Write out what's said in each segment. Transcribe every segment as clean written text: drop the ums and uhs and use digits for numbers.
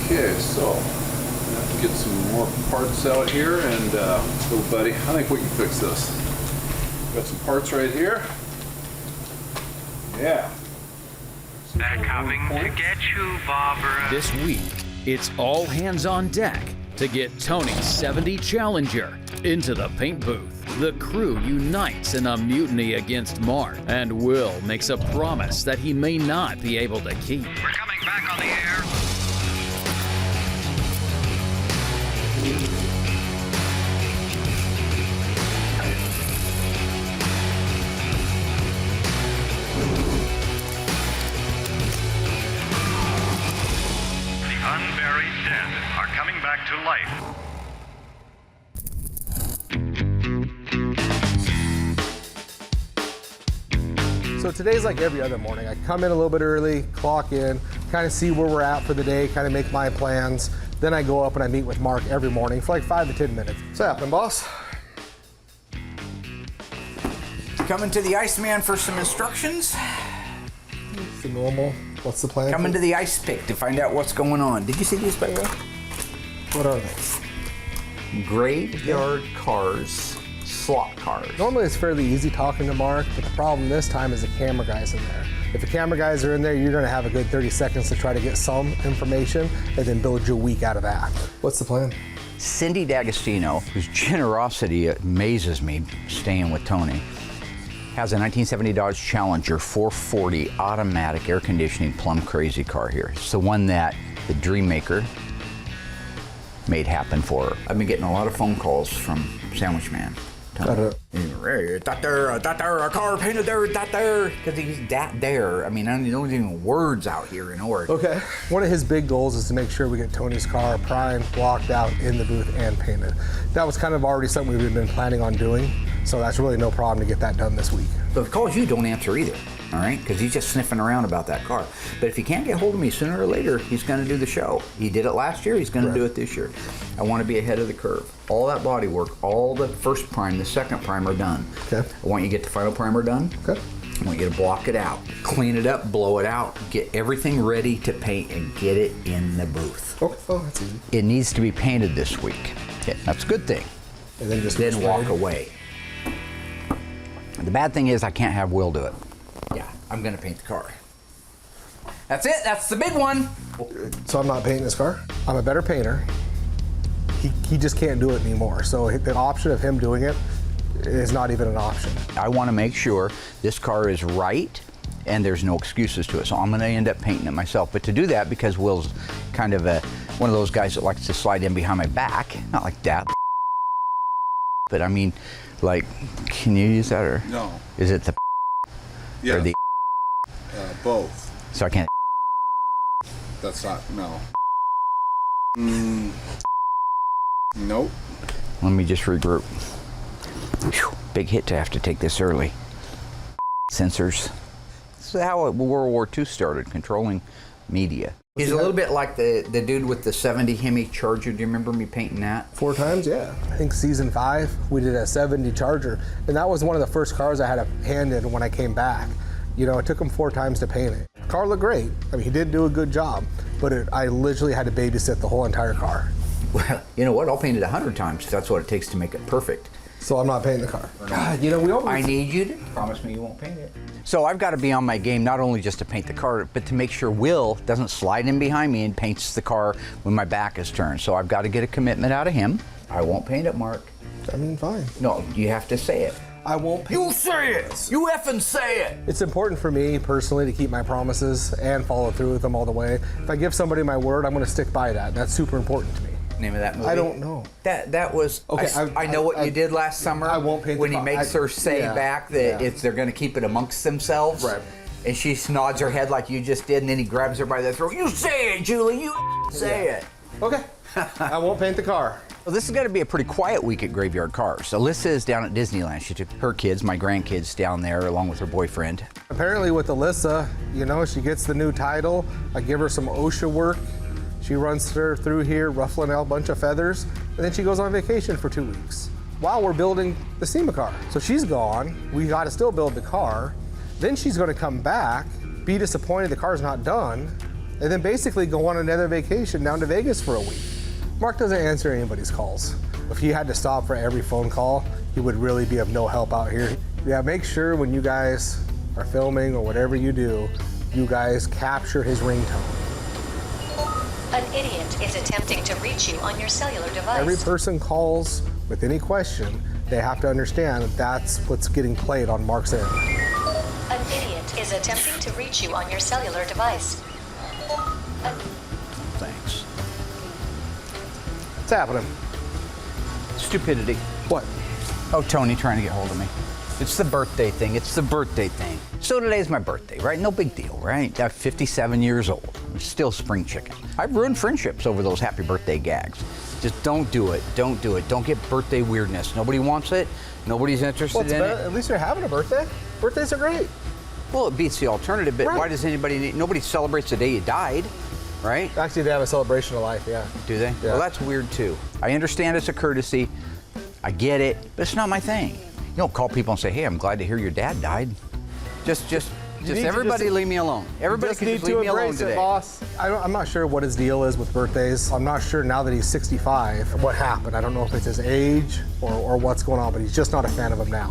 Okay, so I have to get some more parts out here, and little buddy, I think we can fix this. Got some parts right here. Yeah. They're coming to get you, Barbara. This week, it's all hands on deck to get Tony's 70 Challenger into the paint booth. The crew unites in a mutiny against Mark, and Will makes a promise that he may not be able to keep. We're coming back on the air. The unburied dead are coming back to life. So today's like every other morning. I come in a little bit early, clock in, kind of see where we're at for the day, kind of make my plans. Then I go up and I meet with Mark every morning for like 5 to 10 minutes. What's happening, boss? Coming to the Iceman for some instructions. It's the normal. What's the plan? Coming to the ice pick to find out what's going on. Did you see these, by the way? What are they? Graveyard cars, slot cars. Normally it's fairly easy talking to Mark, but the problem this time is the camera guys in there. If the camera guys are in there, you're gonna have a good 30 seconds to try to get some information and then build your week out of that. What's the plan? Cindy D'Agostino, whose generosity amazes me staying with Tony, has a 1970 Dodge Challenger 440 automatic air conditioning plum crazy car here. It's the one that the Dream Maker made happen for her. I've been getting a lot of phone calls from Sandwich Man. Got it. That there, a car painted there, that there, because he's that there. I mean, I don't even words out here in Oregon. Okay. One of his big goals is to make sure we get Tony's car primed, blocked out, in the booth, and painted. That was kind of already something we've been planning on doing, so that's really no problem to get that done this week. So if he calls you, don't answer either, all right? Because he's just sniffing around about that car. But if he can't get hold of me sooner or later, he's going to do the show. He did it last year, he's going to do it this year. I want to be ahead of the curve. All that body work, all the first prime, the second prime are done. Okay. I want you to get the final primer done. Okay. I want you to block it out, clean it up, blow it out, get everything ready to paint and get it in the booth. Okay. Oh, that's easy. It needs to be painted this week. Okay, that's a good thing. And then just Then walk away. The bad thing is I can't have Will do it. Yeah, I'm gonna paint the car. That's it, that's the big one. So I'm not painting this car. I'm a better painter. He just can't do it anymore. So the option of him doing it is not even an option. I wanna make sure this car is right and there's no excuses to it. So I'm gonna end up painting it myself. But to do that, because Will's kind of one of those guys that likes to slide in behind my back, not like that, but I mean, like, can you use that or? No. Is it the Yeah. or the Both. so I can't? That's not, no. Nope. Let me just regroup. Whew, big hit to have to take this early. Sensors. This is how World War II started, controlling media. He's a little bit like the dude with the 70 Hemi Charger. Do you remember me painting that? 4 times, yeah. I think season 5, we did a 70 Charger. And that was one of the first cars I had a hand in when I came back. You know, it took him 4 times to paint it. Car looked great. I mean, he did do a good job, but I literally had to babysit the whole entire car. Well, you know what? I'll paint it 100 times if that's what it takes to make it perfect. So I'm not painting the car. God, you know, we always... I need you to promise me you won't paint it. So I've got to be on my game, not only just to paint the car, but to make sure Will doesn't slide in behind me and paints the car when my back is turned. So I've got to get a commitment out of him. I won't paint it, Mark. I mean, fine. No, you have to say it. I won't paint You say it! You effing say it! It's important for me personally to keep my promises and follow through with them all the way. If I give somebody my word, I'm going to stick by that. That's super important to me. Name of that movie? I don't know. That was. Okay, I know what you did last summer. I won't paint when the he car. makes her say yeah, back that yeah. they're going to keep it amongst themselves. Right. And she nods her head like you just did, and then he grabs her by the throat. You say it, Julie. You say it. Okay. I won't paint the car. Well, this is going to be a pretty quiet week at Graveyard Cars. Alyssa is down at Disneyland. She took her kids, my grandkids, down there along with her boyfriend. Apparently with Alyssa, you know, she gets the new title. I give her some OSHA work. She runs her through here, ruffling out a bunch of feathers, and then she goes on vacation for 2 weeks while we're building the SEMA car. So she's gone. We got to still build the car. Then she's going to come back, be disappointed the car's not done, and then basically go on another vacation down to Vegas for a week. Mark doesn't answer anybody's calls. If he had to stop for every phone call, he would really be of no help out here. Yeah, make sure when you guys are filming or whatever you do, you guys capture his ringtone. An idiot is attempting to reach you on your cellular device. Every person calls with any question, they have to understand that that's what's getting played on Mark's end. An idiot is attempting to reach you on your cellular device. Thanks. What's happening? Stupidity. What? Oh, Tony trying to get hold of me. It's the birthday thing. It's the birthday thing. So today's my birthday, right? No big deal, right? I'm 57 years old. I'm still spring chicken. I've ruined friendships over those happy birthday gags. Just don't do it. Don't do it. Don't get birthday weirdness. Nobody wants it. Nobody's interested in it. At least you're having a birthday. Birthdays are great. Well, it beats the alternative, but Right. why does anybody need, nobody celebrates the day you died, right? Actually, they have a celebration of life, yeah. Do they? Yeah. Well, that's weird too. I understand it's a courtesy. I get it, but it's not my thing. You don't call people and say, hey, I'm glad to hear your dad died. Just need to everybody just- leave me alone. Everybody Just can need just to leave me alone embrace it, today. boss. I'm not sure what his deal is with birthdays. I'm not sure now that he's 65 what happened. I don't know if it's his age or what's going on, but he's just not a fan of him now.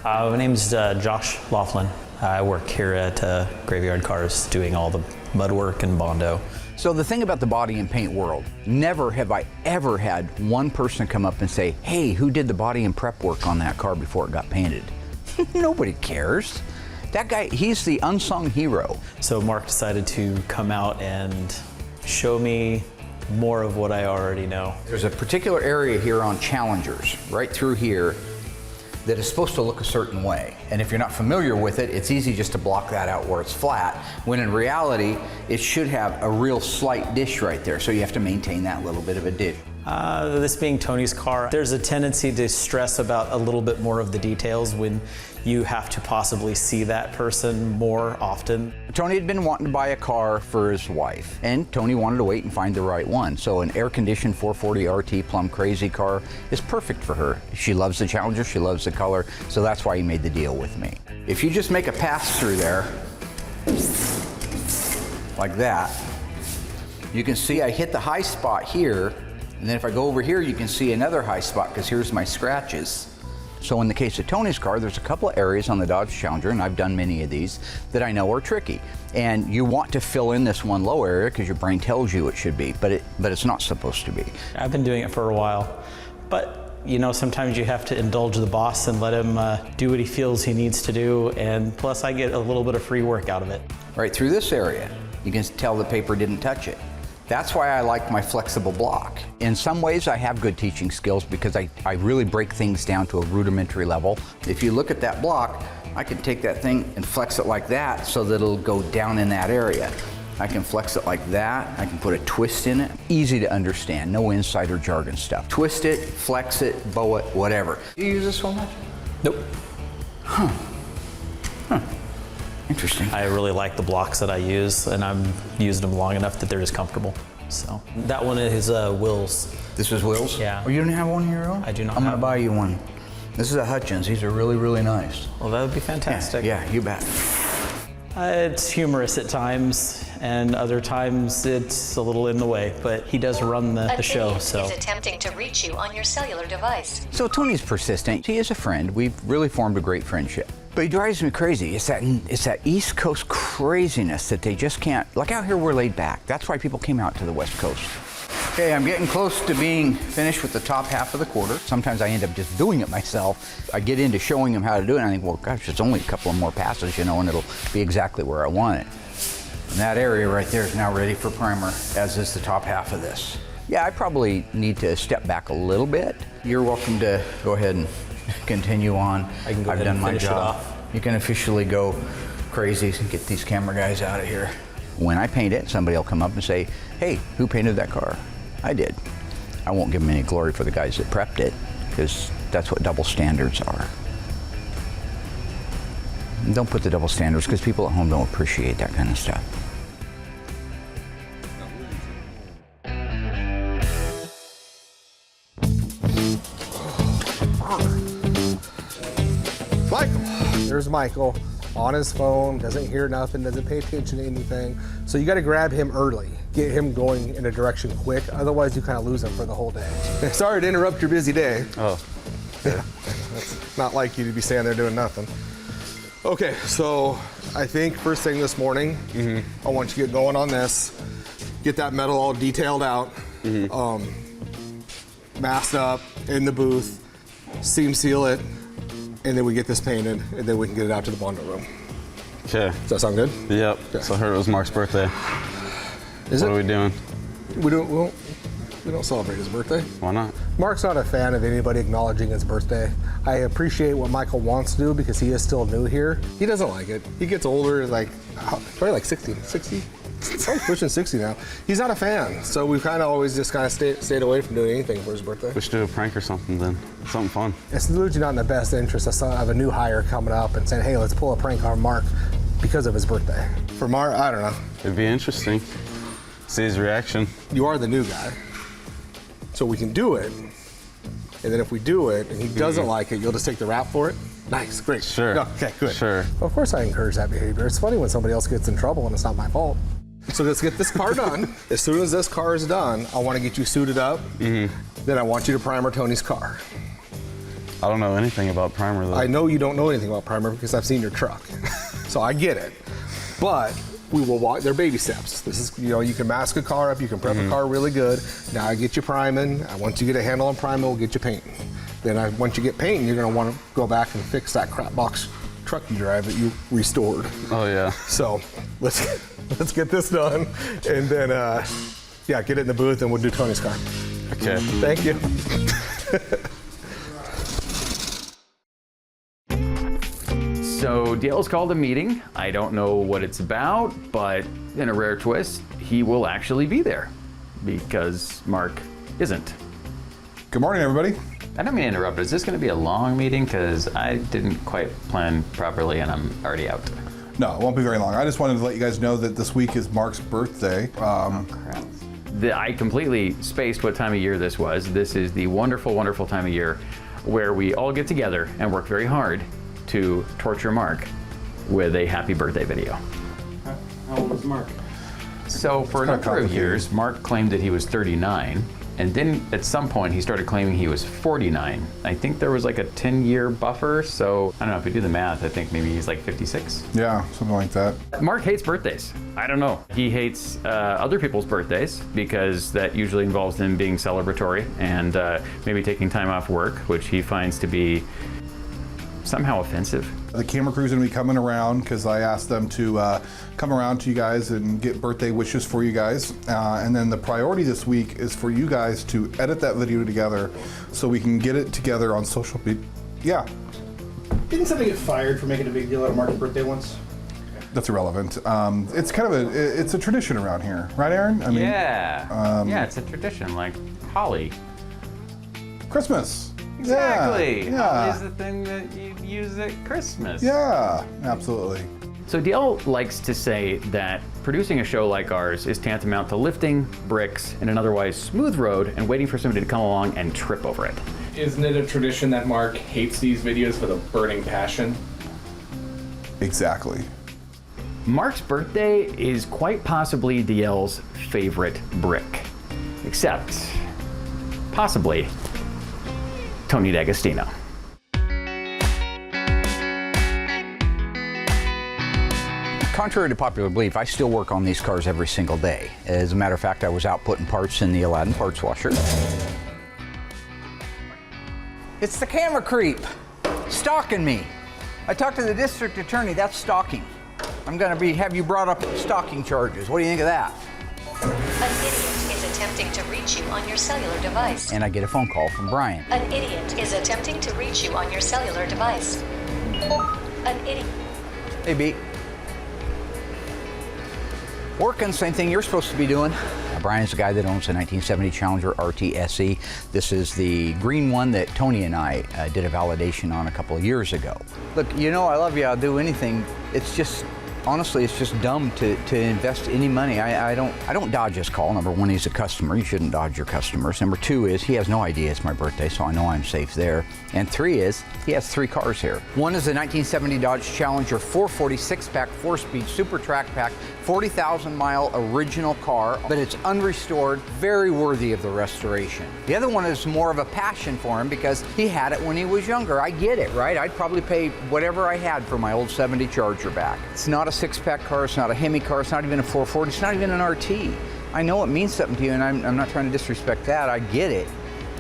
My name's Josh Laughlin. I work here at Graveyard Carz doing all the mud work and Bondo. So the thing about the body and paint world, never have I ever had one person come up and say, hey, who did the body and prep work on that car before it got painted? Nobody cares. That guy, he's the unsung hero. So Mark decided to come out and show me more of what I already know. There's a particular area here on Challengers, right through here, that is supposed to look a certain way. And if you're not familiar with it, it's easy just to block that out where it's flat, when in reality, it should have a real slight dish right there. So you have to maintain that little bit of a dish. This being Tony's car, there's a tendency to stress about a little bit more of the details when you have to possibly see that person more often. Tony had been wanting to buy a car for his wife, and Tony wanted to wait and find the right one. So an air-conditioned 440 RT plum crazy car is perfect for her. She loves the Challenger, she loves the color, so that's why he made the deal with me. If you just make a pass through there, like that, you can see I hit the high spot here, and then if I go over here, you can see another high spot, because here's my scratches. So in the case of Tony's car, there's a couple of areas on the Dodge Challenger, and I've done many of these, that I know are tricky. And you want to fill in this one low area because your brain tells you it should be, but it's not supposed to be. I've been doing it for a while, but you know, sometimes you have to indulge the boss and let him do what he feels he needs to do, and plus I get a little bit of free work out of it. Right through this area, you can tell the paper didn't touch it. That's why I like my flexible block. In some ways, I have good teaching skills because I really break things down to a rudimentary level. If you look at that block, I can take that thing and flex it like that so that it'll go down in that area. I can flex it like that. I can put a twist in it. Easy to understand, no insider jargon stuff. Twist it, flex it, bow it, whatever. Do you use this one much? Nope. Huh. Interesting. I really like the blocks that I use, and I'm used them long enough that they're just comfortable. So that one is Will's. This is Will's? Yeah. Oh, you don't have one of your own? I do not I'm gonna have buy you one. This is a Hutchins. These are really, really nice. Well, that would be fantastic. Yeah, you bet. It's humorous at times, and other times it's a little in the way, but he does run the show, idiot so. is attempting to reach you on your cellular device. So Tony's persistent. He is a friend. We've really formed a great friendship. But he drives me crazy. It's that East Coast craziness that they just can't. Like out here, we're laid back. That's why people came out to the West Coast. Okay, I'm getting close to being finished with the top half of the quarter. Sometimes I end up just doing it myself. I get into showing him how to do it, and I think, well, gosh, it's only a couple of more passes, you know, and it'll be exactly where I want it. And that area right there is now ready for primer, as is the top half of this. Yeah, I probably need to step back a little bit. You're welcome to go ahead and continue on. I can go I've ahead done and my finish it job. off. You can officially go crazy and get these camera guys out of here. When I paint it, somebody will come up and say, hey, who painted that car? I did. I won't give them any glory for the guys that prepped it, because that's what double standards are. And don't put the double standards, because people at home don't appreciate that kind of stuff. Michael. There's Michael on his phone, doesn't hear nothing, doesn't pay attention to anything. So you got to grab him early, get him going in a direction quick. Otherwise, you kind of lose him for the whole day. Sorry to interrupt your busy day. Oh. Yeah, it's not like you to be standing there doing nothing. Okay, so I think first thing this morning, I want you to get going on this. Get that metal all detailed out, masked up in the booth, seam seal it, and then we get this painted, and then we can get it out to the bundle room. Okay. Does that sound good? Yep. Okay. So I heard it was Mark's birthday. Is What it? are we doing? We don't celebrate his birthday. Why not? Mark's not a fan of anybody acknowledging his birthday. I appreciate what Michael wants to do because he is still new here. He doesn't like it. He gets older, probably like 60. Probably pushing 60 now. He's not a fan, so we've kind of always just kind of stayed away from doing anything for his birthday. We should do a prank or something then. Something fun. It's literally not in the best interest of a new hire coming up and saying, hey, let's pull a prank on Mark because of his birthday. For Mark, I don't know. It'd be interesting. See his reaction. You are the new guy, so we can do it. And then if we do it and he doesn't like it, you'll just take the rap for it? Nice, great. Sure. No, okay, good. Sure. Well, of course I encourage that behavior. It's funny when somebody else gets in trouble and it's not my fault. So let's get this car done. As soon as this car is done, I want to get you suited up. Then I want you to primer Tony's car. I don't know anything about primer though. I know you don't know anything about primer because I've seen your truck. So I get it. But we will walk, they're baby steps. This is, you can mask a car up, you can prep a car really good. Now I get you priming. Once you get a handle on priming, we'll get you painting. Then once you get painting, you're gonna want to go back and fix that crap box truck you drive that you restored. Oh yeah. So let's get this done, and then get it in the booth, and we'll do Tony's car. Okay. Thank you. So Dale's called a meeting. I don't know what it's about, but in a rare twist, he will actually be there because Mark isn't. Good morning, everybody. I don't mean to interrupt, but is this going to be a long meeting? Because I didn't quite plan properly and I'm already out. No, it won't be very long. I just wanted to let you guys know that this week is Mark's birthday. Crap. I completely spaced what time of year this was. This is the wonderful, wonderful time of year where we all get together and work very hard to torture Mark with a happy birthday video. How old is Mark? So for a number of years, Mark claimed that he was 39, and then at some point he started claiming he was 49. I think there was like a 10-year buffer, so I don't know, if we do the math, I think maybe he's like 56. Yeah, something like that. Mark hates birthdays. I don't know. He hates other people's birthdays because that usually involves them being celebratory and maybe taking time off work, which he finds to be somehow offensive. The camera crew's gonna be coming around because I asked them to come around to you guys and get birthday wishes for you guys. And then the priority this week is for you guys to edit that video together so we can get it together on social media. Yeah, Didn't somebody get fired for making a big deal out of Mark's birthday once? that's irrelevant. It's kind of it's a tradition around here, right, Aaron? I mean, yeah, it's a tradition, like holly. Christmas. Exactly. Yeah. Holly is the thing that you use at Christmas. Yeah, absolutely. So Dale likes to say that producing a show like ours is tantamount to lifting bricks in an otherwise smooth road and waiting for somebody to come along and trip over it. Isn't it a tradition that Mark hates these videos with a burning passion? Exactly. Mark's birthday is quite possibly DL's favorite brick. Except, possibly, Tony D'Agostino. Contrary to popular belief, I still work on these cars every single day. As a matter of fact, I was out putting parts in the Aladdin parts washer. It's the camera creep, stalking me. I talked to the district attorney, that's stalking. I'm gonna have you brought up stalking charges. What do you think of that? An idiot is attempting to reach you on your cellular device. And I get a phone call from Brian. An idiot is attempting to reach you on your cellular device. An idiot. Hey, B. Working, same thing you're supposed to be doing. Brian's the guy that owns the 1970 Challenger RT SE. This is the green one that Tony and I did a validation on a couple of years ago. Look, you know I love you, I'll do anything. It's just honestly, it's just dumb to invest any money. I don't dodge his call. Number one, he's a customer. You shouldn't dodge your customers. Number two is he has no idea it's my birthday, so I know I'm safe there. And three is he has 3 cars here. One is a 1970 Dodge Challenger 440 6-pack 4-speed Super Track Pack, 40,000 mile original car, but it's unrestored, very worthy of the restoration. The other one is more of a passion for him because he had it when he was younger. I get it, right? I'd probably pay whatever I had for my old 70 Charger back. It's not a 6-pack car, it's not a Hemi car, it's not even a 440, it's not even an RT. I know it means something to you, and I'm not trying to disrespect that, I get it.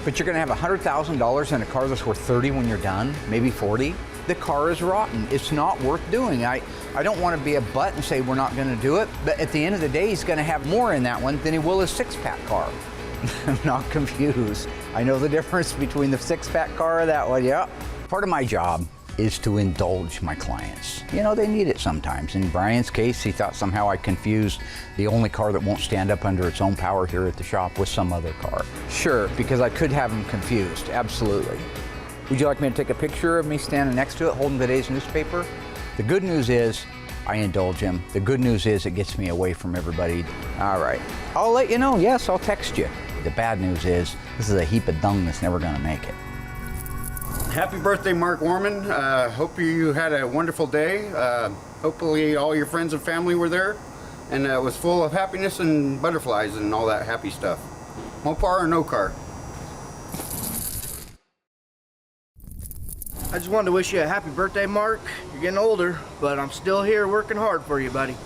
But you're gonna have $100,000 in a car that's worth 30 when you're done, maybe 40. The car is rotten. It's not worth doing. I don't want to be a butt and say we're not gonna do it, but at the end of the day, he's gonna have more in that one than he will a 6-pack car. I'm not confused. I know the difference between the 6-pack car and that one, yeah. Part of my job is to indulge my clients. You know, they need it sometimes. In Brian's case, he thought somehow I confused the only car that won't stand up under its own power here at the shop with some other car. Sure, because I could have him confused, absolutely. Would you like me to take a picture of me standing next to it holding today's newspaper? The good news is I indulge him. The good news is it gets me away from everybody. All right, I'll let you know. Yes, I'll text you. The bad news is this is a heap of dung that's never gonna make it. Happy birthday, Mark Warman. Hope you had a wonderful day. Hopefully all your friends and family were there, and it was full of happiness and butterflies and all that happy stuff. Mopar or no car? I just wanted to wish you a happy birthday, Mark. You're getting older, but I'm still here working hard for you, buddy.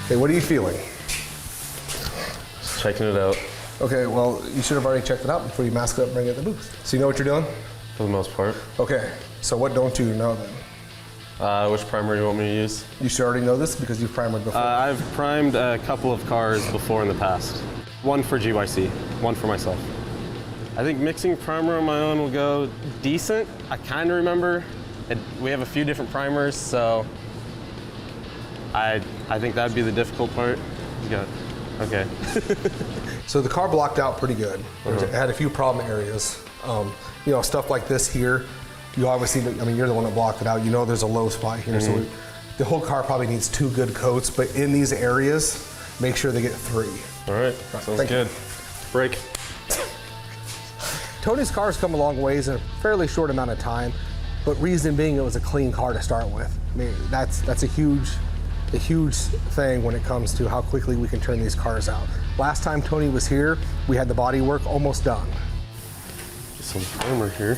Okay, what are you feeling? Just checking it out. Okay, well, you should have already checked it out before you mask it up and bring it to the booth. So you know what you're doing? For the most part. Okay, so what don't you know then? Which primer do you want me to use? You should already know this because you've primed before. I've primed a couple of cars before in the past. One for GYC, one for myself. I think mixing primer on my own will go decent. I kind of remember we have a few different primers, so I think that'd be the difficult part. Okay. So the car blocked out pretty good. It had a few problem areas. You know, stuff like this here, you obviously, I mean, you're the one that blocked it out. You know there's a low spot here, so the whole car probably needs 2 good coats, but in these areas, make sure they get 3. All right, sounds good. Break. Tony's car's come a long ways in a fairly short amount of time, but reason being it was a clean car to start with. I mean, that's a huge thing when it comes to how quickly we can turn these cars out. Last time Tony was here, we had the body work almost done. Get some primer here.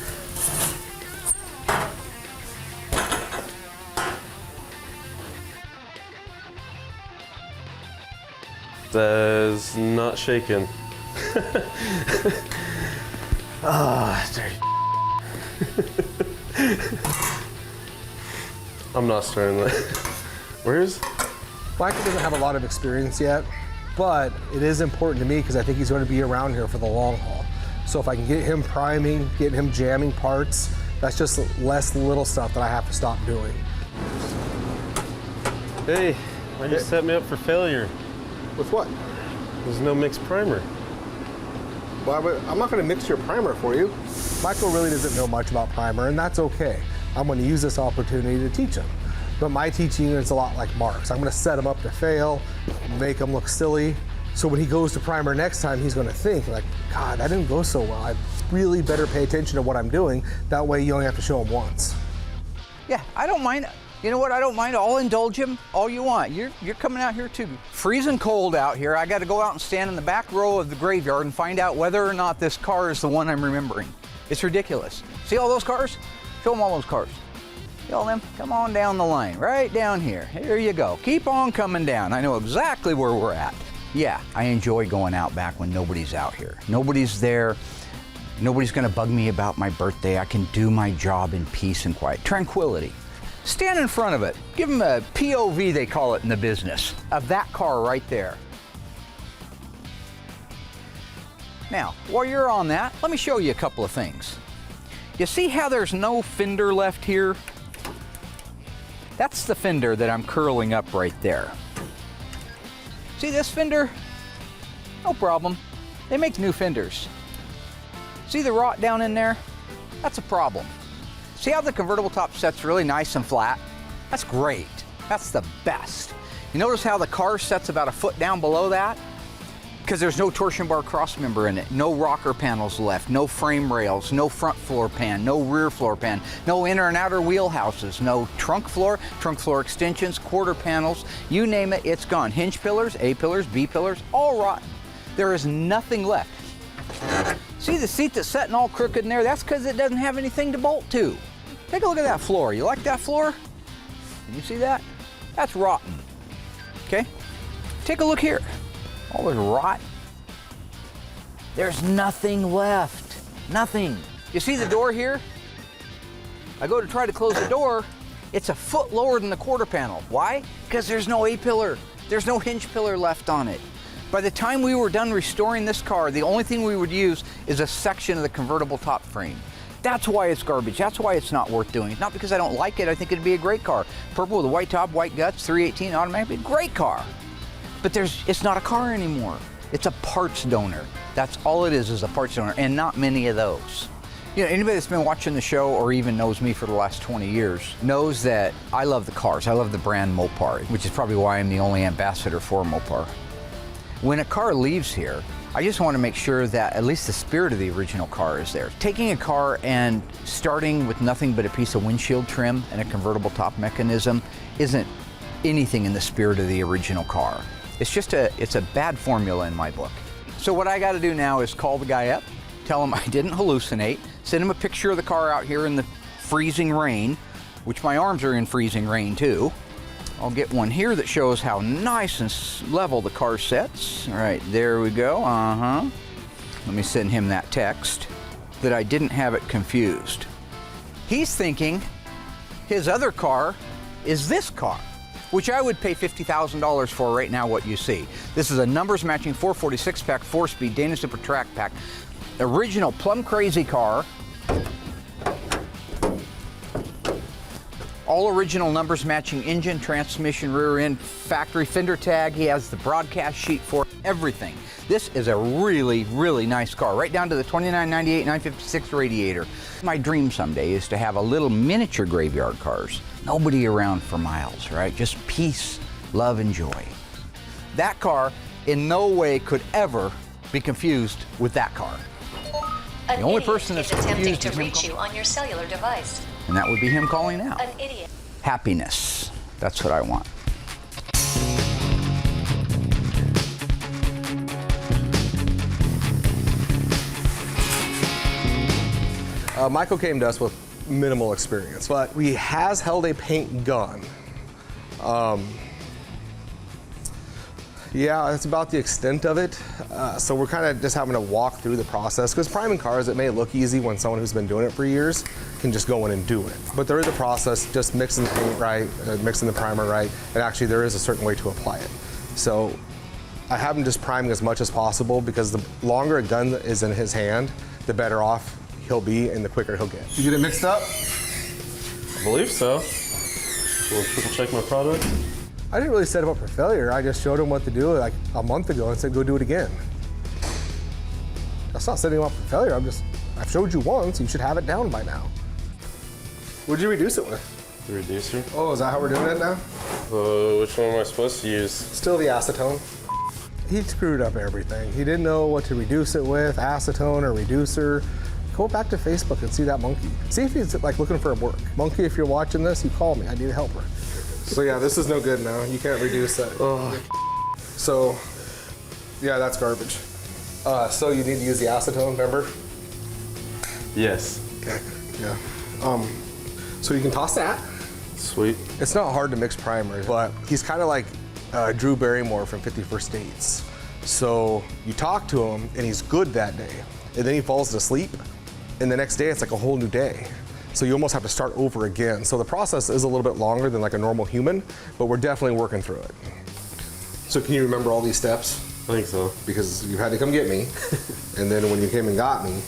That is not shaking. Dirty. I'm not starting that. Where's? Michael doesn't have a lot of experience yet, but it is important to me because I think he's going to be around here for the long haul. So if I can get him priming, get him jamming parts, that's just less little stuff that I have to stop doing. Hey, why'd you set me up for failure? With what? There's no mixed primer. Well, I'm not going to mix your primer for you. Michael really doesn't know much about primer, and that's okay. I'm going to use this opportunity to teach him. But my teaching is a lot like Mark's. I'm going to set him up to fail, make him look silly. So when he goes to primer next time, he's going to think like, God, that didn't go so well. I really better pay attention to what I'm doing. That way you only have to show him once. Yeah, I don't mind. You know what? I don't mind. I'll indulge him all you want. You're coming out here too. Freezing cold out here. I got to go out and stand in the back row of the graveyard and find out whether or not this car is the one I'm remembering. It's ridiculous. See all those cars? Show them all those cars. See all them? Come on down the line, right down here. Here you go. Keep on coming down. I know exactly where we're at. Yeah, I enjoy going out back when nobody's out here. Nobody's there. Nobody's gonna bug me about my birthday. I can do my job in peace and quiet. Tranquility. Stand in front of it. Give them a POV, they call it in the business, of that car right there. Now, while you're on that, let me show you a couple of things. You see how there's no fender left here? That's the fender that I'm curling up right there. See this fender? No problem. They make new fenders. See the rot down in there? That's a problem. See how the convertible top sets really nice and flat? That's great. That's the best. You notice how the car sets about a foot down below that? Because there's no torsion bar crossmember in it, no rocker panels left, no frame rails, no front floor pan, no rear floor pan, no inner and outer wheelhouses, no trunk floor extensions, quarter panels, you name it, it's gone. Hinge pillars, A pillars, B pillars, all rotten. There is nothing left. See the seat that's setting all crooked in there? That's because it doesn't have anything to bolt to. Take a look at that floor. You like that floor? Can you see that? That's rotten. Okay? Take a look here. All this rot. There's nothing left. Nothing. You see the door here? I go to try to close the door. It's a foot lower than the quarter panel. Why? Because there's no A-pillar. There's no hinge pillar left on it. By the time we were done restoring this car, the only thing we would use is a section of the convertible top frame. That's why it's garbage. That's why it's not worth doing. It's not because I don't like it. I think it'd be a great car. Purple with a white top, white guts, 318 automatic, great car. But it's not a car anymore. It's a parts donor. That's all it is a parts donor, and not many of those. You know, anybody that's been watching the show or even knows me for the last 20 years knows that I love the cars. I love the brand Mopar, which is probably why I'm the only ambassador for Mopar. When a car leaves here, I just want to make sure that at least the spirit of the original car is there. Taking a car and starting with nothing but a piece of windshield trim and a convertible top mechanism isn't anything in the spirit of the original car. It's a bad formula in my book. So what I got to do now is call the guy up, tell him I didn't hallucinate, send him a picture of the car out here in the freezing rain, which my arms are in freezing rain too. I'll get one here that shows how nice and level the car sets. All right, there we go, Let me send him that text that I didn't have it confused. He's thinking his other car is this car, which I would pay $50,000 for right now, what you see. This is a numbers matching 446 pack, 4-speed Dana Super Track Pack. Original plum crazy car. All original numbers matching engine, transmission, rear end, factory fender tag. He has the broadcast sheet for everything. This is a really, really nice car, right down to the 2998 956 radiator. My dream someday is to have a little miniature graveyard cars. Nobody around for miles, right? Just peace, love, and joy. That car in no way could ever be confused with that car. The only person that's confused to reach you on your cellular device. And that would be him calling out. An idiot. Happiness. That's what I want. Michael came to us with minimal experience, but he has held a paint gun. Yeah, that's about the extent of it. So we're kind of just having to walk through the process, because priming cars, it may look easy when someone who's been doing it for years can just go in and do it. But there is a process, just mixing the paint right, mixing the primer right, and actually there is a certain way to apply it. So I have him just priming as much as possible, because the longer a gun is in his hand, the better off he'll be and the quicker he'll get. You get it mixed up? I believe so. We'll triple check my product. I didn't really set him up for failure. I just showed him what to do like a month ago and said, go do it again. That's not setting him up for failure. I've showed you once, you should have it down by now. What'd you reduce it with? The reducer. Oh, is that how we're doing it now? Which one am I supposed to use? Still the acetone. He screwed up everything. He didn't know what to reduce it with, acetone or reducer. Go back to Facebook and see that monkey. See if he's like looking for work. Monkey, if you're watching this, you call me. I need a helper. So yeah, this is no good now. You can't reduce that. Oh. So, yeah, that's garbage. So you need to use the acetone, remember? Yes. Okay, yeah. So you can toss that. Sweet. It's not hard to mix primers, but he's kind of like Drew Barrymore from 51st Dates. So you talk to him and he's good that day, and then he falls asleep, and the next day it's like a whole new day. So you almost have to start over again. So the process is a little bit longer than like a normal human, but we're definitely working through it. So can you remember all these steps? I think so. Because you had to come get me, and then when you came and got me,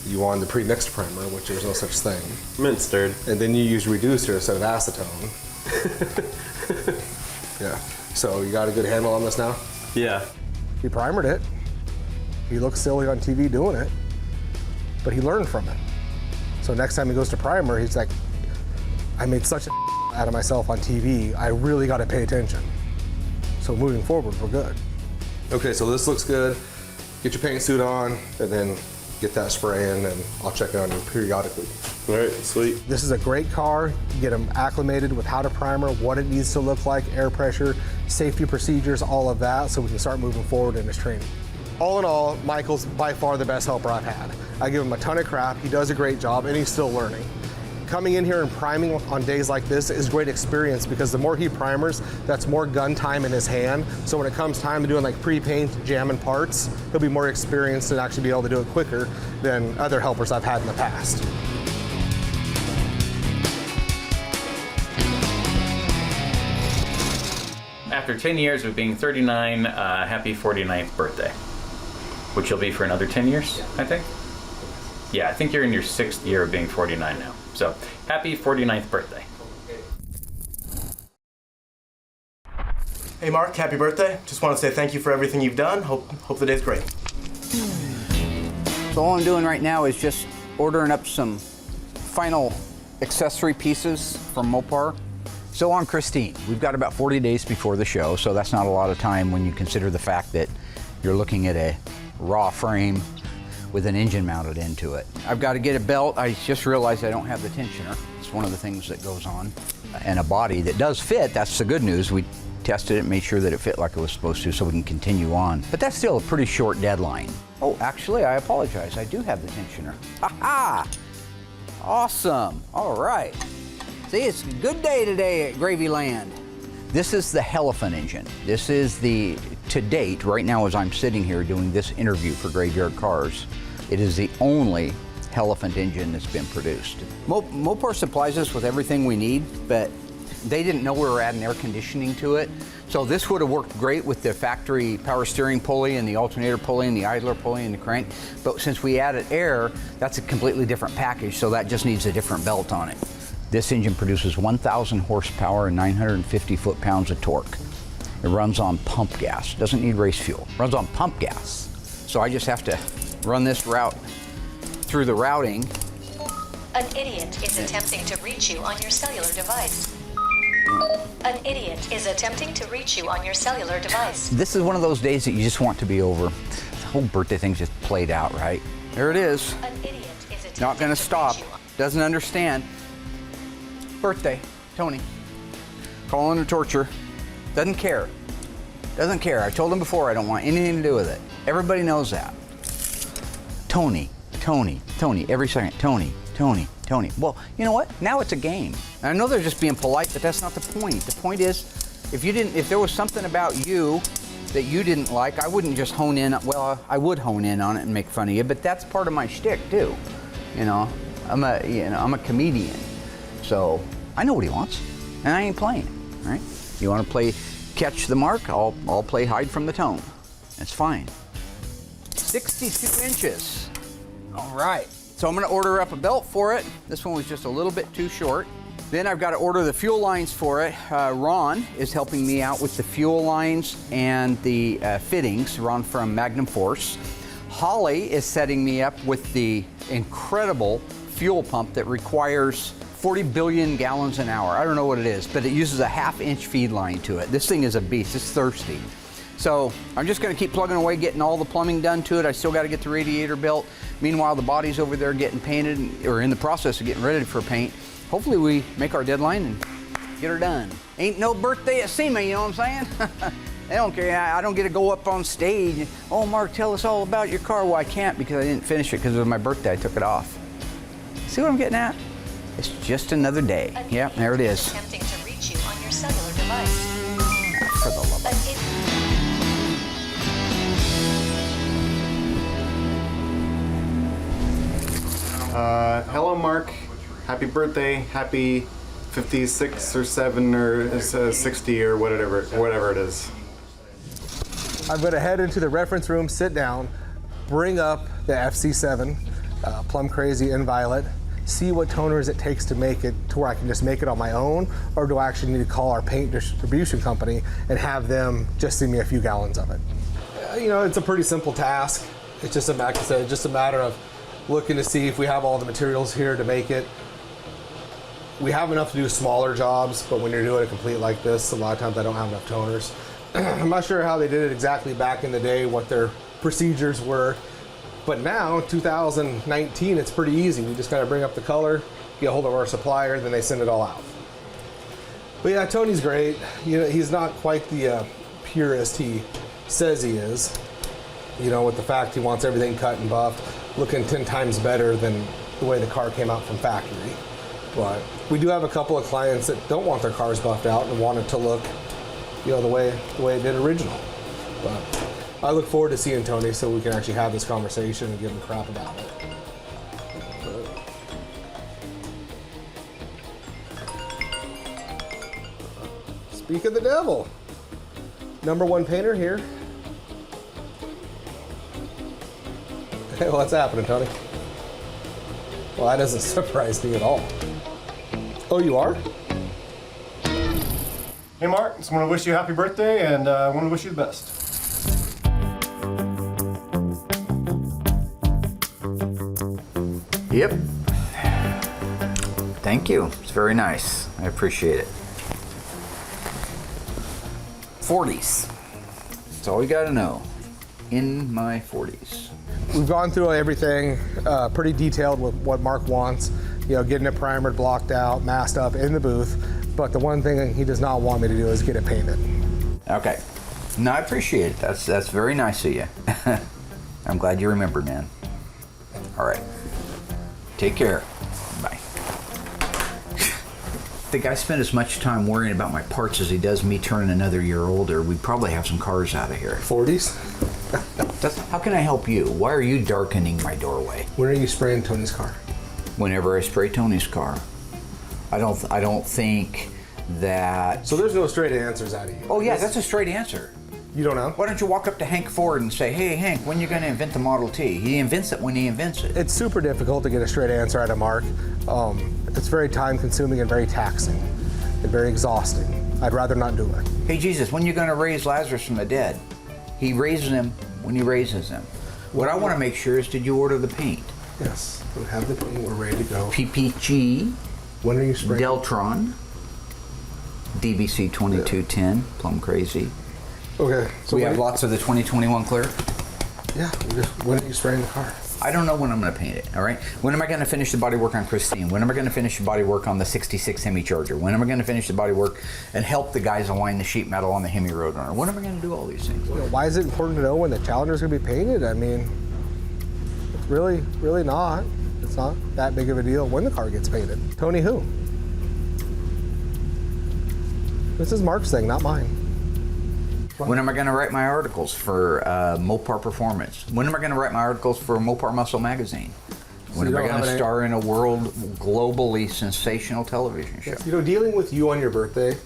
you wanted the pre-mixed primer, which there's no such thing. Mint stirred. And then you used reducer instead of acetone. Yeah. So you got a good handle on this now? Yeah. He primered it. He looked silly on TV doing it, but he learned from it. So So next time he goes to primer, he's like, I made such a out of myself on TV, I really got to pay attention. So moving forward, we're good. Okay, so this looks good. Get your paint suit on, and then get that spray in, and I'll check it on you periodically. All right, sweet. This is a great car. Get him acclimated with how to primer, what it needs to look like, air pressure, safety procedures, all of that, so we can start moving forward in his training. All in all, Michael's by far the best helper I've had. I give him a ton of crap. He does a great job, and he's still learning. Coming in here and priming on days like this is great experience because the more he primers, that's more gun time in his hand. So when it comes time to doing like pre-paint, jamming parts, he'll be more experienced and actually be able to do it quicker than other helpers I've had in the past. After 10 years of being 39, happy 49th birthday, which you'll be for another 10 years, I think. Yeah, I think you're in your 6th year of being 49 now. So, happy 49th birthday. Hey Mark, happy birthday. Just want to say thank you for everything you've done. Hope the day's great. So all I'm doing right now is just ordering up some final accessory pieces from Mopar. So on Christine, we've got about 40 days before the show, so that's not a lot of time when you consider the fact that you're looking at a raw frame with an engine mounted into it. I've got to get a belt. I just realized I don't have the tensioner. It's one of the things that goes on. And a body that does fit, that's the good news. We tested it, made sure that it fit like it was supposed to so we can continue on. But that's still a pretty short deadline. Oh, actually, I apologize. I do have the tensioner. Ha-ha! Awesome. All right. See, it's a good day today at Gravy Land. This is the Elephant engine. This is the, to date, right now as I'm sitting here doing this interview for Graveyard Cars, it is the only Elephant engine that's been produced. Mopar supplies us with everything we need, but they didn't know we were adding air conditioning to it. So this would have worked great with the factory power steering pulley and the alternator pulley and the idler pulley and the crank. But since we added air, that's a completely different package, so that just needs a different belt on it. This engine produces 1,000 horsepower and 950 foot-pounds of torque. It runs on pump gas, doesn't need race fuel. Runs on pump gas. So I just have to run this route through the routing. An idiot is attempting to reach you on your cellular device. An idiot is attempting to reach you on your cellular device. This is one of those days that you just want to be over. The whole birthday thing's just played out, right? There it is. An idiot is attempting Not gonna to stop. reach you. Doesn't understand. Birthday, Tony. Calling it torture. Doesn't care. Doesn't care. I told him before I don't want anything to do with it. Everybody knows that. Tony, Tony, Tony, every second. Tony, Tony, Tony. Well, you know what? Now it's a game. And I know they're just being polite, but that's not the point. The point is, if there was something about you that you didn't like, I wouldn't just hone in. Well, I would hone in on it and make fun of you, but that's part of my shtick too. You know, I'm a comedian, so I know what he wants, and I ain't playing. Right? You want to play catch the mark? I'll play hide from the tone. It's fine. 62 inches. All right. So I'm going to order up a belt for it. This one was just a little bit too short. Then I've got to order the fuel lines for it. Ron is helping me out with the fuel lines and the fittings. Ron from Magnum Force. Holly is setting me up with the incredible fuel pump that requires 40 billion gallons an hour. I don't know what it is, but it uses a half-inch feed line to it. This thing is a beast. It's thirsty. So I'm just going to keep plugging away, getting all the plumbing done to it. I still got to get the radiator built. Meanwhile, the body's over there getting painted, or in the process of getting ready for paint. Hopefully we make our deadline and get her done. Ain't no birthday at SEMA, you know what I'm saying? They don't care. I don't get to go up on stage and, oh, Mark, tell us all about your car. Well, I can't because I didn't finish it because it was my birthday. I took it off. See what I'm getting at? It's just another day. Yeah, there it is. Attempting to reach you on your cellular device. For the love of Hello, Mark. Happy birthday. Happy 56 or 7 or 60 or whatever it is. I'm going to head into the reference room, sit down, bring up the FC7, Plum Crazy and Violet, see what toners it takes to make it to where I can just make it on my own, or do I actually need to call our paint distribution company and have them just send me a few gallons of it. You know, it's a pretty simple task. It's just a matter of looking to see if we have all the materials here to make it. We have enough to do smaller jobs, but when you're doing a complete like this, a lot of times I don't have enough toners. I'm not sure how they did it exactly back in the day, what their procedures were, but now, 2019, it's pretty easy. We just gotta bring up the color, get a hold of our supplier, then they send it all out. But yeah, Tony's great. You know, he's not quite the purist he says he is. You know, with the fact he wants everything cut and buffed, looking 10 times better than the way the car came out from factory. But we do have a couple of clients that don't want their cars buffed out and want it to look, you know, the way it did original. But I look forward to seeing Tony so we can actually have this conversation and give him crap about it. Speak of the devil. #1 painter here. Hey, what's happening, Tony? Well, that doesn't surprise me at all. Oh, you are? Hey, Mark. Just want to wish you a happy birthday and want to wish you the best. Yep. Thank you. It's very nice. I appreciate it. 40s. That's all you got to know. In my 40s. We've gone through everything, pretty detailed with what Mark wants. You know, getting it primered, blocked out, masked up in the booth. But the one thing he does not want me to do is get it painted. Okay. No, I appreciate it. That's very nice of you. I'm glad you remembered, man. All right. Take care. Bye. The guy spent as much time worrying about my parts as he does me turning another year older. We'd probably have some cars out of here. 40s? How can I help you? Why are you darkening my doorway? When are you spraying Tony's car? Whenever I spray Tony's car. I don't think that... So there's no straight answers out of you? Oh yeah, that's a straight answer. You don't know? Why don't you walk up to Hank Ford and say, hey Hank, when are you going to invent the Model T? He invents it when he invents it. It's super difficult to get a straight answer out of Mark. It's very time consuming and very taxing and very exhausting. I'd rather not do it. Hey Jesus, when are you going to raise Lazarus from the dead? He raises him when he raises him. What I want to make sure is, did you order the paint? Yes, we have the paint, we're ready to go. PPG. When are you spraying? Deltron. DBC 2210, Plum Crazy. Okay. So we have lots of the 2021 clear? Yeah, when are you spraying the car? I don't know when I'm going to paint it, all right? When am I going to finish the body work on Christine? When am I going to finish the body work on the 66 Hemi Charger? When am I going to finish the body work and help the guys align the sheet metal on the Hemi Roadrunner? When am I going to do all these things? You know, why is it important to know when the Challenger's going to be painted? I mean, it's really not. It's not that big of a deal when the car gets painted. Tony who? This is Mark's thing, not mine. When am I going to write my articles for Mopar Performance? When am I going to write my articles for Mopar Muscle Magazine? When am I going to star in a globally sensational television show? Yes, you know, dealing with you on your birthday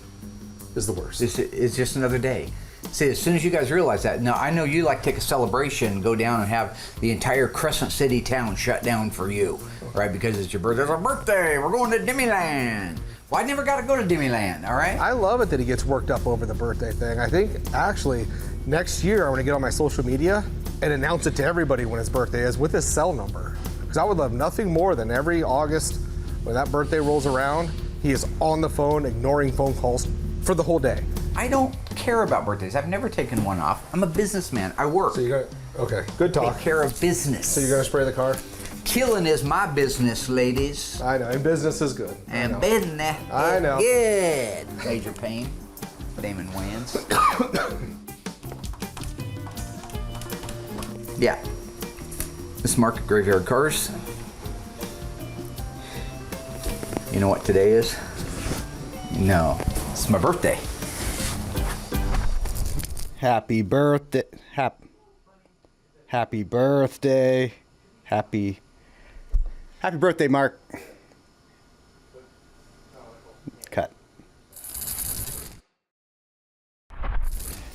is the worst. It's just another day. See, as soon as you guys realize that, now I know you like to take a celebration, go down and have the entire Crescent City town shut down for you, right? Because it's your birthday. It's our birthday. We're going to Disneyland. Well, I never got to go to Disneyland, all right? I love it that he gets worked up over the birthday thing. I think, actually, next year I'm going to get on my social media and announce it to everybody when his birthday is with his cell number. Because I would love nothing more than every August when that birthday rolls around, he is on the phone ignoring phone calls for the whole day. I don't care about birthdays. I've never taken one off. I'm a businessman. I work. So you got, okay, good talk. Take care of business. So you're going to spray the car? Killing is my business, ladies. I know, and business is good. And business I know. is good. Major Payne, Damon Wayans. Yeah. This is Mark at Graveyard Cars. You know what today is? No, it's my birthday. Happy birthday. Happy birthday. Happy birthday, Mark. Cut.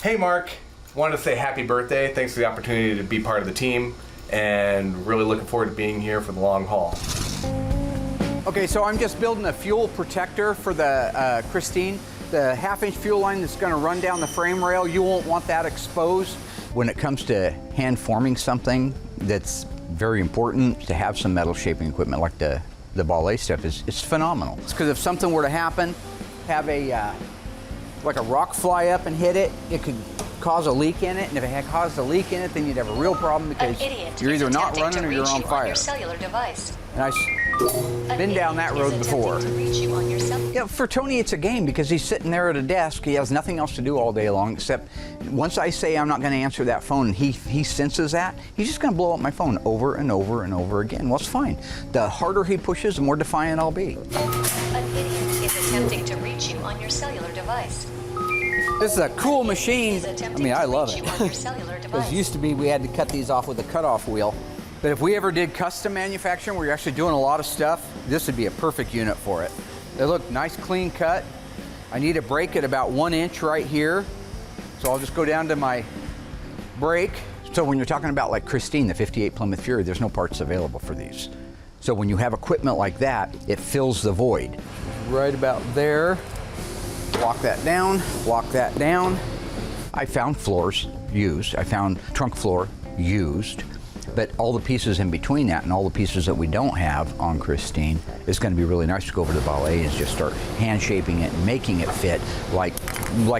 Hey, Mark. Wanted to say happy birthday. Thanks for the opportunity to be part of the team, and really looking forward to being here for the long haul. Okay, so I'm just building a fuel protector for the Christine. The half-inch fuel line that's going to run down the frame rail, you won't want that exposed. When it comes to hand forming something that's very important to have some metal shaping equipment like the ballet stuff. It's phenomenal. It's because if something were to happen, have a like a rock fly up and hit it, it could cause a leak in it, and if it had caused a leak in it, then you'd have a real problem because you're either not running or you're on fire. Your cellular device. And I've been down that road before. Yeah, for Tony, it's a game because he's sitting there at a desk. He has nothing else to do all day long except once I say I'm not going to answer that phone, and he senses that, he's just going to blow up my phone over and over and over again. Well, it's fine. The harder he pushes, the more defiant I'll be. An idiot is attempting to reach you on your cellular device. This is a cool machine. I mean, I love it. Because used to be we had to cut these off with a cutoff wheel. But if we ever did custom manufacturing where you're actually doing a lot of stuff, this would be a perfect unit for it. They look nice, clean cut. I need a brake at about 1 inch right here. So I'll just go down to my brake. So when you're talking about like Christine, the 58 Plymouth Fury, there's no parts available for these. So when you have equipment like that, it fills the void. Right about there. Lock that down, lock that down. I found floors used. I found trunk floor used. But all the pieces in between that and all the pieces that we don't have on Christine, it's going to be really nice to go over to the ballet and just start hand shaping it and making it fit like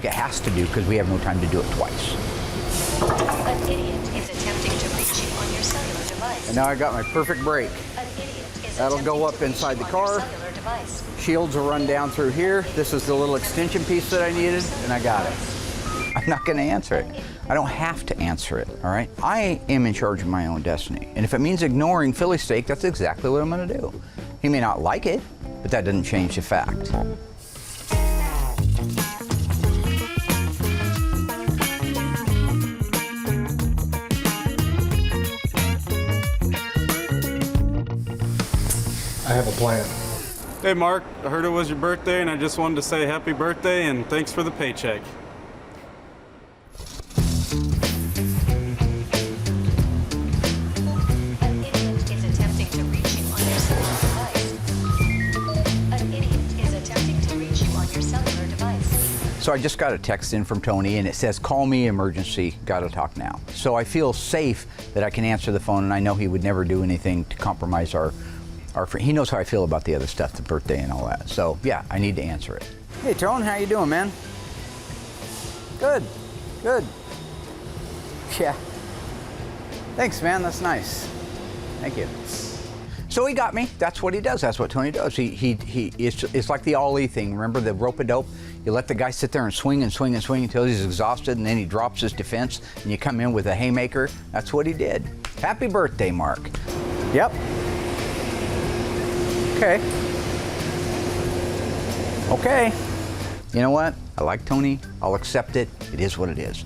it has to do because we have no time to do it twice. An idiot is attempting to reach you on your cellular device. And now I got my perfect brake. An idiot is That'll go up inside the car. Shields will run down through here. This is the little extension piece that I needed, and I got it. I'm not going to answer it. I don't have to answer it, all right? I am in charge of my own destiny. And if it means ignoring Philly steak, that's exactly what I'm going to do. He may not like it, but that doesn't change the fact. I have a plan. Hey Mark, I heard it was your birthday and I just wanted to say happy birthday and thanks for the paycheck. An idiot is attempting to reach you on your cellular device. An idiot is attempting to reach you on your cellular device. So I just got a text in from Tony and it says, call me emergency, gotta talk now. So I feel safe that I can answer the phone and I know he would never do anything to compromise our friend. He knows how I feel about the other stuff, the birthday and all that. So yeah, I need to answer it. Hey Tone, how you doing, man? Good, good. Yeah. Thanks, man, that's nice. Thank you. So he got me. That's what he does. That's what Tony does. It's like the ollie thing. Remember the rope-a-dope? You let the guy sit there and swing and swing and swing until he's exhausted, and then he drops his defense, and you come in with a haymaker. That's what he did. Happy birthday, Mark. Yep. Okay. Okay. You know what? I like Tony. I'll accept it. It is what it is.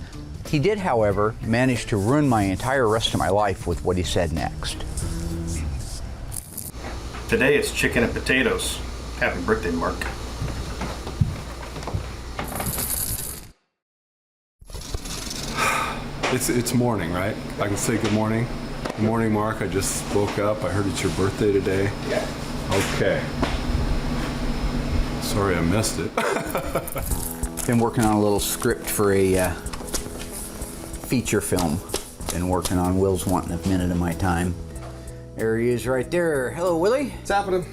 He did, however, manage to ruin my entire rest of my life with what he said next. Today it's chicken and potatoes. Happy birthday, Mark. It's morning, right? I can say good morning. Good morning, Mark. I just woke up. I heard it's your birthday today. Yeah. Okay. Sorry I missed it. Been working on a little script for a feature film. Been working on. Will's wanting a minute of my time. There he is right there. Hello, Willie. What's happening?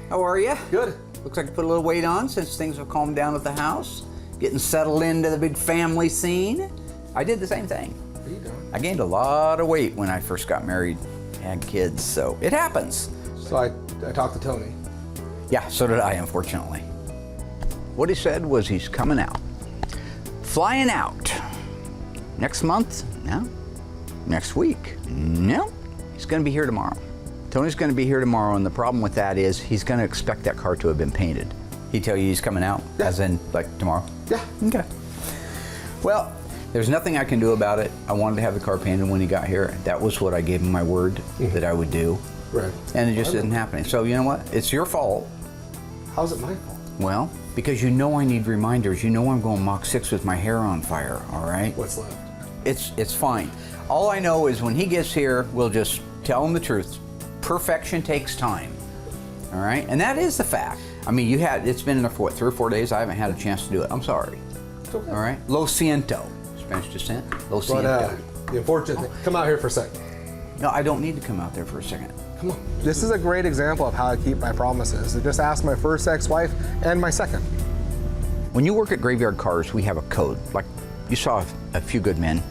How are you? Good. Looks like you put a little weight on since things have calmed down at the house. Getting settled into the big family scene. I did the same thing. What are you doing? I gained a lot of weight when I first got married, had kids, so it happens. So I talked to Tony. Yeah, so did I, unfortunately. What he said was he's coming out. Flying out. Next month? No. Next week? No. He's gonna be here tomorrow. Tony's gonna be here tomorrow, and the problem with that is he's gonna expect that car to have been painted. He tell you he's coming out? Yeah. As in, like, tomorrow? Yeah. Okay. Well, there's nothing I can do about it. I wanted to have the car painted when he got here. That was what I gave him my word that I would do. Right. And it just isn't happening. So you know what? It's your fault. How's it my fault? Well, because you know I need reminders. You know I'm going Mach 6 with my hair on fire, all right? What's left? It's fine. All I know is when he gets here, we'll just tell him the truth. Perfection takes time, all right? And that is the fact. I mean, it's been in there for what, 3 or 4 days? I haven't had a chance to do it. I'm sorry. It's okay. All right? Lo siento. Spanish descent. Lo siento. But the unfortunate thing, come out here for a second. No, I don't need to come out there for a second. Come on. This is a great example of how I keep my promises. I just asked my first ex-wife and my second. When you work at Graveyard Carz, we have a code. Like you saw A Few Good Men.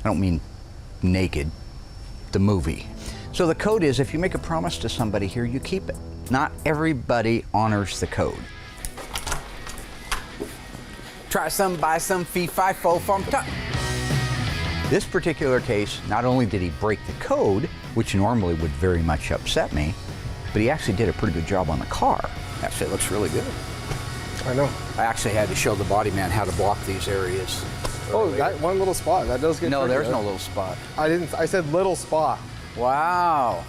I don't mean naked, the movie. So the code is if you make a promise to somebody here, you keep it. Not everybody honors the code. Try some, buy some, fee, fi, fo, fum, tuck. This particular case, not only did he break the code, which normally would very much upset me, but he actually did a pretty good job on the car. Actually, it looks really good. I know. I actually had to show the body man how to block these areas. Oh, that one little spot, that does get No, tricky, there's though. no little spot. I said little spot. Wow.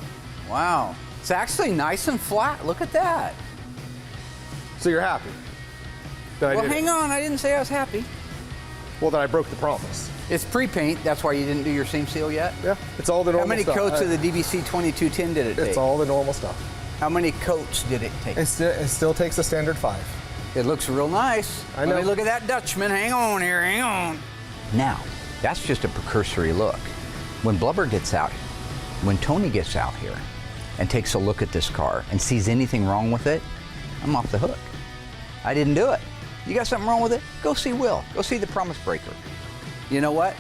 Wow. It's actually nice and flat. Look at that. So you're happy? That Well, hang on. I didn't say I was happy. Well, that I broke the promise. It's pre-paint. That's why you didn't do your seam seal yet? Yeah, it's all the normal How many stuff. coats of the DBC 2210 did it take? It's all the normal stuff. How many coats did it take? It still takes a standard 5. It looks real nice. I know. Let me look at that Dutchman. Hang on here, hang on. Now, that's just a precursory look. When Blubber gets out, when Tony gets out here and takes a look at this car and sees anything wrong with it, I'm off the hook. I didn't do it. You got something wrong with it? Go see Will. Go see the promise breaker. You know what?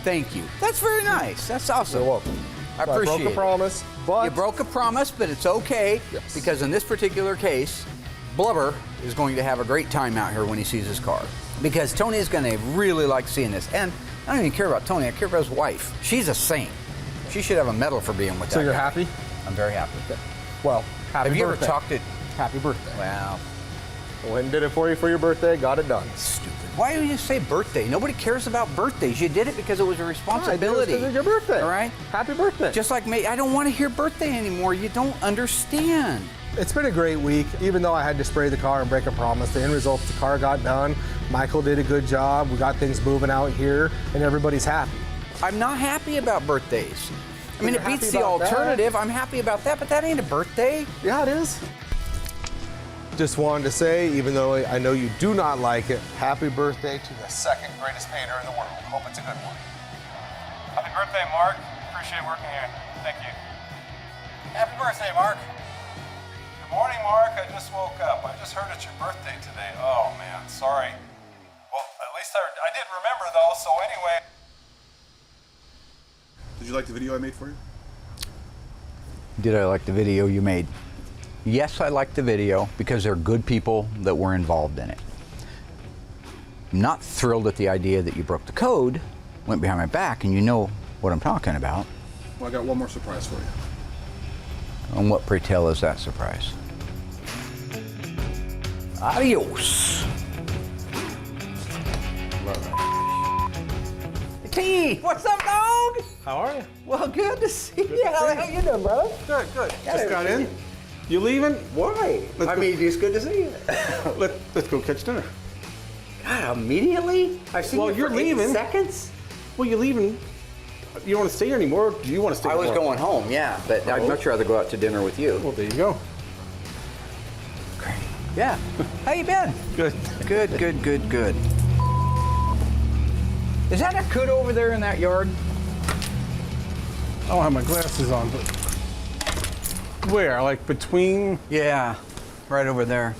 Thank you. That's very nice. That's awesome. You're welcome. I appreciate it. I broke a promise, but... You broke a promise, but it's okay. Yes. Because in this particular case, Blubber is going to have a great time out here when he sees his car. Because Tony is going to really like seeing this. And I don't even care about Tony. I care about his wife. She's a saint. She should have a medal for being with that So you're guy. happy? I'm very happy. Well, happy Have you birthday. ever talked to... Happy birthday. Wow. Went and did it for you for your birthday, got it done. Stupid. Why do you say birthday? Nobody cares about birthdays. You did it because it was a responsibility. Because it's your birthday. All right? Happy birthday. Just like me, I don't want to hear birthday anymore. You don't understand. It's been a great week, even though I had to spray the car and break a promise. The end result, the car got done. Michael did a good job. We got things moving out here, and everybody's happy. I'm not happy about birthdays. I mean, You're it beats happy the about that? alternative. I'm happy about that, but that ain't a birthday. Yeah, it is. Just wanted to say, even though I know you do not like it, happy birthday to the second greatest painter in the world. Hope it's a good one. Happy birthday, Mark. Appreciate working here. Thank you. Happy birthday, Mark. Good morning, Mark. I just woke up. I just heard it's your birthday today. Oh, man. Sorry. Well, at least I did remember, though, so anyway. Did you like the video I made for you? Did I like the video you made? Yes, I liked the video because there are good people that were involved in it. I'm not thrilled at the idea that you broke the code, went behind my back, and you know what I'm talking about. Well, I got one more surprise for you. And what, pray tell, is that surprise? Adios. T, what's up, dog? How are you? Well, good to see you. How you doing, brother? Good, good. Yeah, Just got good to in. see You leaving? Why? It's good to see you. Let's go catch dinner. God, immediately? I've seen Well, you you're for 8 leaving. seconds? Well, you're leaving. You don't want to stay here anymore? Or do you want to stay? I was more? going home, yeah, but I'd much rather go out to dinner with you. Well, there you go. Great. Yeah. How you been? Good. Good, good, good, good. Is that a coot over there in that yard? I don't have my glasses on, but where? Like between? Yeah, right over there.